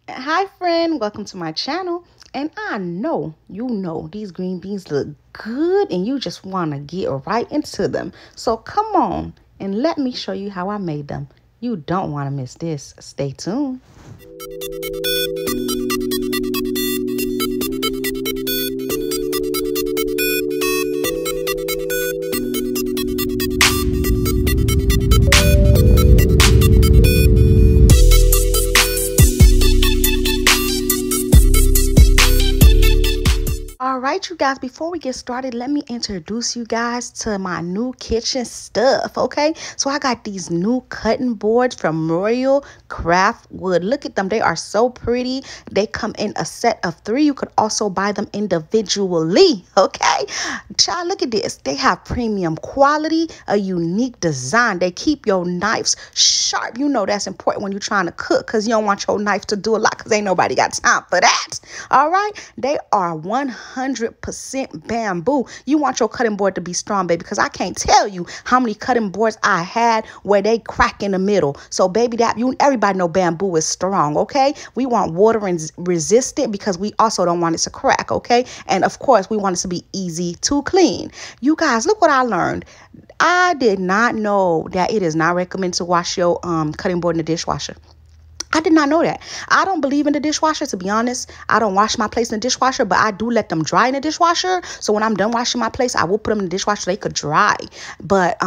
Hi friend, welcome to my channel. And I know these green beans look good and you just want to get right into them. So come on and let me show you how I made them. You don't want to miss this. Stay tuned. All right, you guys, before we get started, let me introduce you guys to my new kitchen stuff, okay? So I got these new cutting boards from Royal Craft Wood. Look at them. They are so pretty. They come in a set of 3. You could also buy them individually, okay? Child, look at this. They have premium quality, a unique design. They keep your knives sharp. You know that's important when you're trying to cook because you don't want your knife to do a lot because ain't nobody got time for that. All right? They are 100% bamboo. You want your cutting board to be strong, baby, because I can't tell you how many cutting boards I had where they crack in the middle. So, baby, everybody know bamboo is strong, okay? We want water resistant because we also don't want it to crack, okay? And, of course, we want it to be easy to clean. You guys, look what I learned. I did not know that it is not recommended to wash your cutting board in the dishwasher. I did not know that. I don't believe in the dishwasher, to be honest. I don't wash my plates in the dishwasher, but I do let them dry in the dishwasher. So when I'm done washing my plates, I will put them in the dishwasher so they could dry. But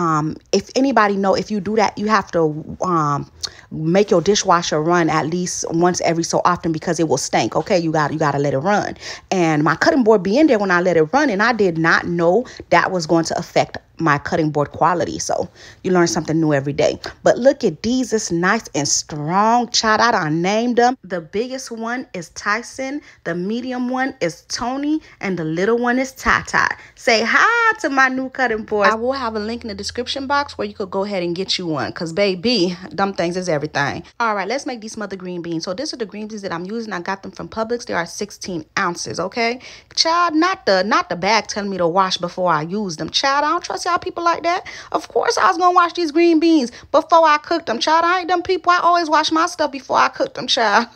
if anybody know, if you do that, you have to make your dishwasher run at least once every so often because it will stink. Okay, you got to let it run. And my cutting board be in there when I let it run, and I did not know that was going to affect my cutting board quality. So you learn something new every day. But look at these. It's nice and strong. Child, I done named them. The biggest one is Tyson. The medium one is Tony. And the little one is Tata. Say hi to my new cutting board. I will have a link in the description box where you could go ahead and get you one. Because, baby, them things is everything. All right, let's make these smothered green beans. So these are the green beans that I'm using. I got them from Publix. They are 16 ounces, okay? Child, not the bag telling me to wash before I use them. Child, I don't trust y'all people like that. Of course I was gonna wash these green beans before I cooked them. Child, I ain't them people. I always wash my stuff before I cook them, child.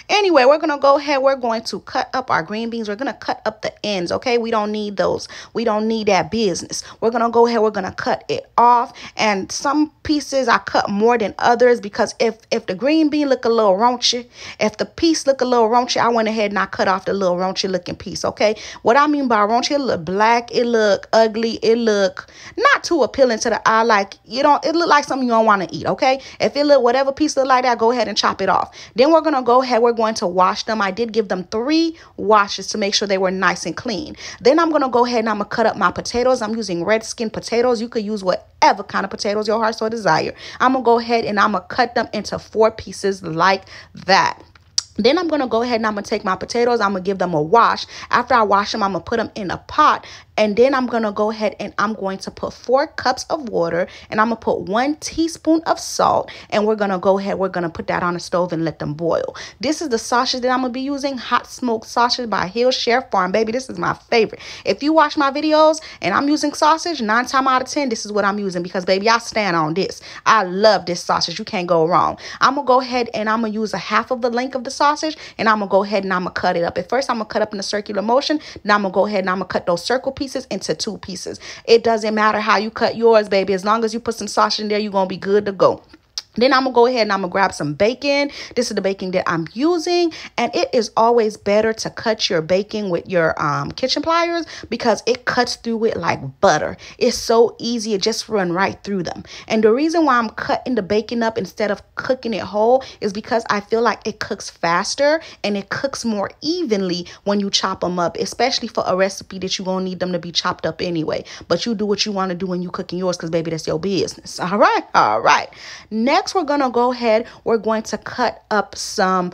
Anyway, we're gonna go ahead. We're going to cut up our green beans. We're gonna cut up the ends, okay? We don't need those. We don't need that business. We're gonna go ahead. We're gonna cut it off. And some pieces I cut more than others because if the green bean look a little raunchy, if the piece look a little raunchy, I went ahead and I cut off the little raunchy looking piece, okay? What I mean by raunchy, it look black, it look ugly, it look not too appealing to the eye. Like, it look like something you don't want to eat, okay? If it look, whatever piece look like that, go ahead and chop it off. Then we're going to go ahead, we're going to wash them. I did give them 3 washes to make sure they were nice and clean. Then I'm going to go ahead and I'm going to cut up my potatoes. I'm using red skin potatoes. You could use whatever kind of potatoes your heart so desire. I'm going to go ahead and I'm going to cut them into 4 pieces like that. Then I'm going to go ahead and I'm going to take my potatoes. I'm going to give them a wash. After I wash them, I'm going to put them in a pot. And then I'm going to go ahead and I'm going to put 4 cups of water. And I'm going to put 1 teaspoon of salt. And we're going to go ahead. We're going to put that on the stove and let them boil. This is the sausage that I'm going to be using. Hot smoked sausage by Hillshare Farm. Baby, this is my favorite. If you watch my videos and I'm using sausage, 9 times out of 10, this is what I'm using. Because, baby, I stand on this. I love this sausage. You can't go wrong. I'm going to go ahead and I'm going to use a half of the length of the sausage. And I'm going to go ahead and I'm going to cut it up. At first, I'm going to cut up in a circular motion. Then I'm going to go ahead and I'm going to cut those circle pieces into 2 pieces. It doesn't matter how you cut yours, baby. As long as you put some sausage in there, you're going to be good to go. Then I'm going to go ahead and I'm going to grab some bacon. This is the bacon that I'm using. And it is always better to cut your bacon with your kitchen pliers because it cuts through it like butter. It's so easy. It just run right through them. And the reason why I'm cutting the bacon up instead of cooking it whole is because I feel like it cooks faster and it cooks more evenly when you chop them up, especially for a recipe that you're going to need them to be chopped up anyway. But you do what you want to do when you cooking yours because, baby, that's your business. All right. All right. Next, we're going to go ahead. We're going to cut up some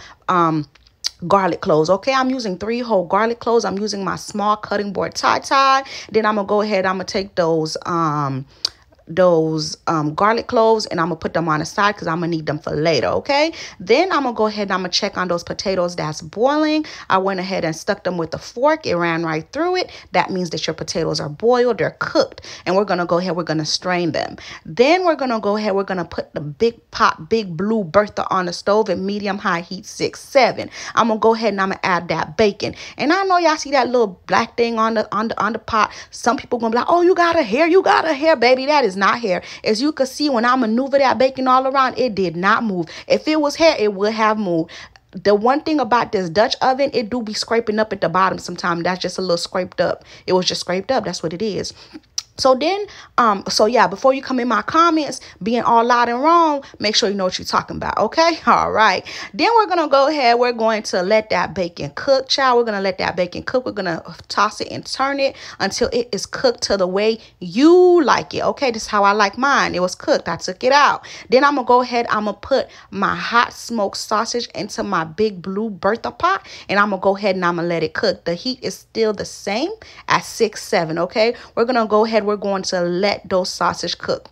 garlic cloves. Okay, I'm using 3 whole garlic cloves. I'm using my small cutting board tie. Then I'm going to go ahead. I'm going to take those those garlic cloves, and I'm gonna put them on the side because I'm gonna need them for later. Okay, then I'm gonna go ahead and I'm gonna check on those potatoes that's boiling. I went ahead and stuck them with a fork. It ran right through it. That means that your potatoes are boiled, they're cooked, and we're gonna go ahead, we're gonna strain them. Then we're gonna go ahead, we're gonna put the big blue Bertha on the stove at medium high heat 6-7. I'm gonna go ahead and I'm gonna add that bacon. And I know y'all see that little black thing on the pot. Some people gonna be like, oh, you got a hair, baby. That is not hair. As you can see, when I maneuver that bacon all around, it did not move. If it was hair, it would have moved. The one thing about this Dutch oven, it do be scraping up at the bottom sometimes. That's just a little scraped up. It was just scraped up. That's what it is. So then, so yeah, before you come in my comments being all loud and wrong, make sure you know what you're talking about, okay? All right. Then we're going to go ahead. We're going to let that bacon cook, child. We're going to let that bacon cook. We're going to toss it and turn it until it is cooked to the way you like it, okay? This is how I like mine. It was cooked. I took it out. Then I'm going to go ahead. I'm going to put my hot smoked sausage into my big blue Bertha pot, and I'm going to go ahead and I'm going to let it cook. The heat is still the same at 6-7, okay? We're going to go ahead. We're going to let those sausage cook.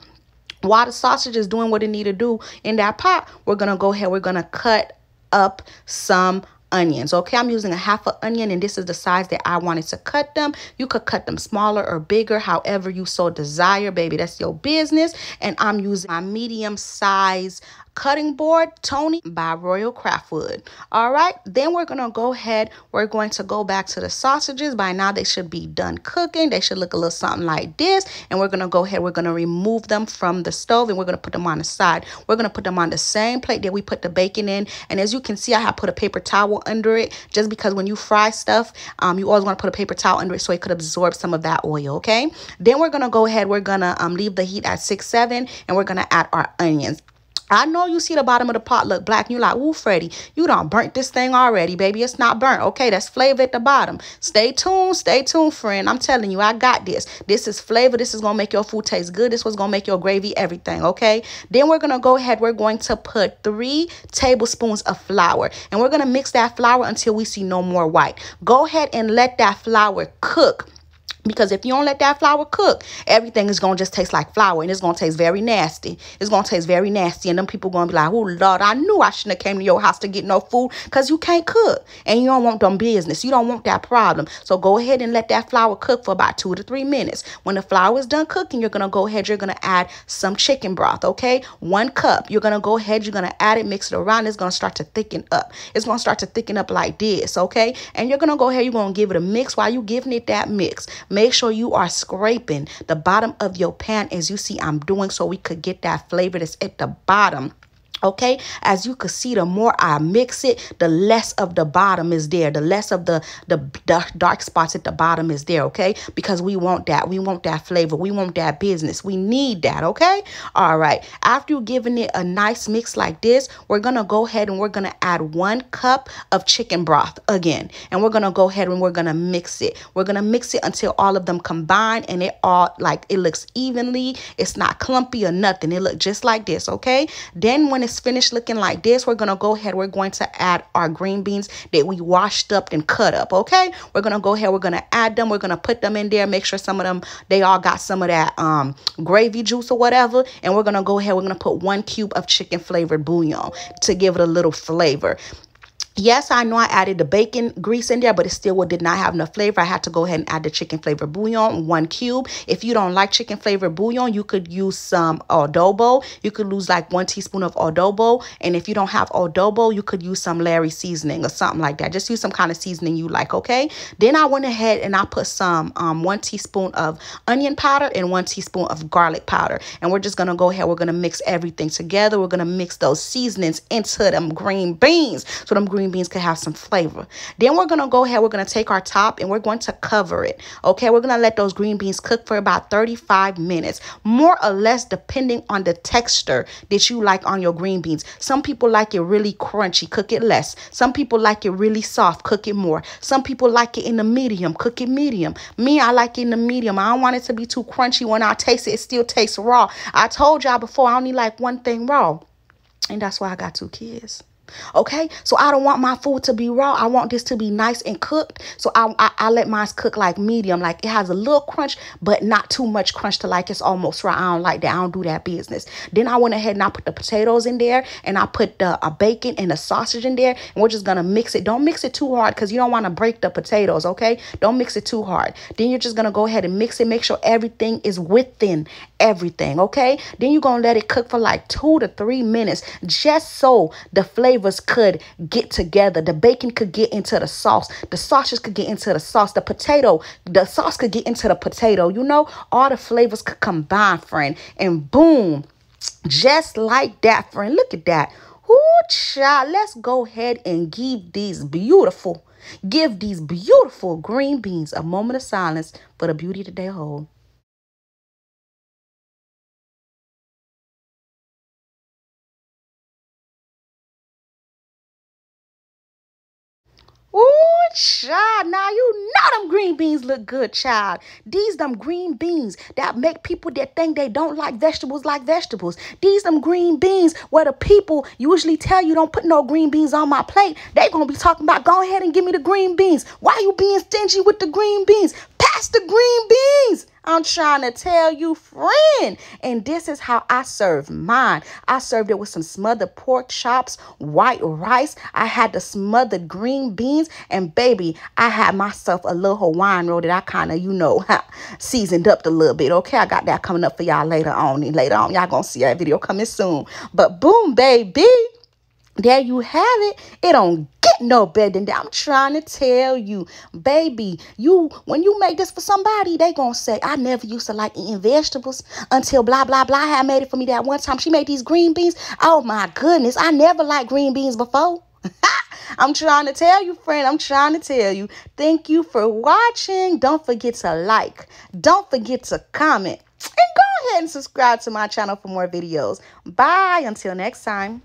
While the sausage is doing what it need to do in that pot, we're going to go ahead. We're going to cut up some onions. Okay, I'm using a half an onion, and this is the size that I wanted to cut them. You could cut them smaller or bigger, however you so desire, baby. That's your business. And I'm using my medium size cutting board, Tony by Royal Craftwood. All right, then we're gonna go ahead. We're going to go back to the sausages. By now they should be done cooking. They should look a little something like this. And we're gonna go ahead. We're gonna remove them from the stove, and we're gonna put them on the side. We're gonna put them on the same plate that we put the bacon in. And as you can see, I have put a paper towel under it, just because when you fry stuff, you always want to put a paper towel under it so it could absorb some of that oil. Okay, then we're gonna go ahead. We're gonna leave the heat at 6-7, and we're gonna add our onions. I know you see the bottom of the pot look black, and you're like, ooh, Freddie, you done burnt this thing already, baby. It's not burnt. Okay, that's flavor at the bottom. Stay tuned, friend. I'm telling you, I got this. This is flavor. This is going to make your food taste good. This was going to make your gravy everything, okay? Then we're going to go ahead. We're going to put 3 tablespoons of flour, and we're going to mix that flour until we see no more white. Go ahead and let that flour cook. Because if you don't let that flour cook, everything is going to just taste like flour, and it's going to taste very nasty. It's going to taste very nasty, and them people going to be like, oh, Lord, I knew I shouldn't have came to your house to get no food, because you can't cook, and you don't want them business. You don't want that problem. So go ahead and let that flour cook for about 2 to 3 minutes. When the flour is done cooking, you're going to go ahead, you're going to add some chicken broth, okay? 1 cup. You're going to go ahead, you're going to add it, mix it around. It's going to start to thicken up. It's going to start to thicken up like this, okay? And you're going to go ahead, you're going to give it a mix. While you're giving it that mix, make sure you are scraping the bottom of your pan, as you see I'm doing, so we could get that flavor that's at the bottom. Okay, as you can see, the more I mix it, the less of the bottom is there. The less of the dark spots at the bottom is there, okay? Because we want that. We want that flavor. We want that business. We need that, okay? All right. After you're giving it a nice mix like this, we're going to go ahead and we're going to add 1 cup of chicken broth again. And we're going to go ahead and we're going to mix it. We're going to mix it until all of them combine, and it all, like, it looks evenly. It's not clumpy or nothing. It looks just like this, okay? Then when it's finished looking like this, we're going to go ahead, we're going to add our green beans that we washed up and cut up, okay? We're going to go ahead, we're going to add them, we're going to put them in there, make sure some of them, they all got some of that gravy juice or whatever, and we're going to go ahead, we're going to put 1 cube of chicken flavored bouillon to give it a little flavor. Yes, I know I added the bacon grease in there, but it still did not have enough flavor. I had to go ahead and add the chicken flavor bouillon, 1 cube. If you don't like chicken flavor bouillon, you could use some adobo. You could use like 1 teaspoon of adobo. And if you don't have adobo, you could use some Larry seasoning or something like that. Just use some kind of seasoning you like, okay? Then I went ahead and I put some 1 teaspoon of onion powder and 1 teaspoon of garlic powder. And we're just going to go ahead. We're going to mix everything together. We're going to mix those seasonings into them green beans. So them green beans can have some flavor. Then we're going to go ahead, we're going to take our top and we're going to cover it. Okay, we're going to let those green beans cook for about 35 minutes, more or less, depending on the texture that you like on your green beans. Some people like it really crunchy, cook it less. Some people like it really soft, cook it more. Some people like it in the medium, cook it medium. Me, I like it in the medium. I don't want it to be too crunchy. When I taste it, it still tastes raw. I told y'all before, I only like one thing raw, and that's why I got 2 kids. Okay, so I don't want my food to be raw. I want this to be nice and cooked. So I let mine cook like medium, like it has a little crunch, but not too much crunch to like it's almost raw. I don't like that. I don't do that business. Then I went ahead and I put the potatoes in there, and I put the bacon and the sausage in there, and we're just gonna mix it. Don't mix it too hard because you don't want to break the potatoes. Okay, don't mix it too hard. Then you're just gonna go ahead and mix it. Make sure everything is within everything. Okay, then you're gonna let it cook for like 2 to 3 minutes, just so the flavors could get together. The bacon could get into the sauce. The sausage could get into the sauce. The sauce could get into the potato. You know, all the flavors could combine, friend. And boom, just like that, friend. Look at that. Ooh, child. Let's go ahead and give these beautiful green beans a moment of silence for the beauty that they hold. Ooh, child. Now you know them green beans look good, child. These them green beans that make people that think they don't like vegetables like vegetables. These them green beans where the people usually tell you don't put no green beans on my plate. They gonna be talking about go ahead and give me the green beans. Why you being stingy with the green beans? Pass the green beans. I'm trying to tell you, friend. And this is how I serve mine. I served it with some smothered pork chops, white rice. I had the smothered green beans. And baby, I had myself a little Hawaiian roll that I kind of, seasoned up a little bit. Okay, I got that coming up for y'all later on. And later on, y'all gonna see that video coming soon. But boom, baby. There you have it. It don't get no better than that. I'm trying to tell you, baby, when you make this for somebody, they gonna say, I never used to like eating vegetables until blah, blah, blah had made it for me that one time. She made these green beans. Oh my goodness. I never liked green beans before. I'm trying to tell you, friend. I'm trying to tell you. Thank you for watching. Don't forget to like. Don't forget to comment. And go ahead and subscribe to my channel for more videos. Bye. Until next time.